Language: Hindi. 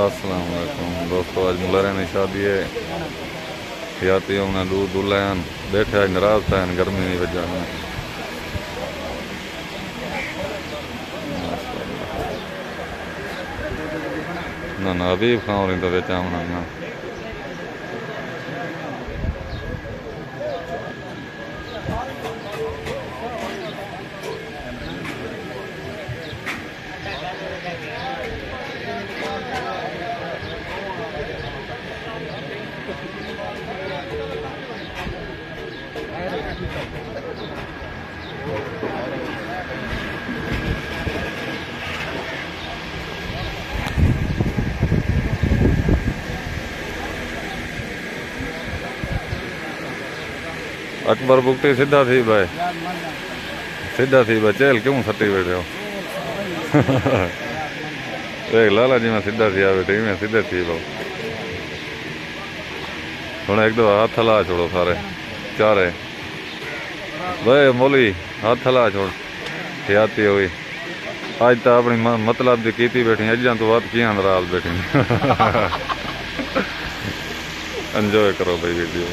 अस्सलाम वालेकुम दोस्तों, आज मुलारे ने शादी है। हयाती उन्हें दूर दुल्हन बैठे आज नाराज था गर्मी की वजह में। ना अभी खाओ रही तो बेचा ना अकबर बुकटी सीधा थी भाई, सीधा थी भाई। चेल क्यों सटी बैठे हो? देख लाला जी में सीधा थी बैठी में सीधे थी भाव। हूँ एक दो हाथ ला छोड़ो सारे चारे भाई मोली हाथ ला छोड़। हयाती हुई आज तो अपनी मतलब की कीती बैठी, अजा तो बात किया नाराज बैठी। एंजॉय करो भाई वीडियो।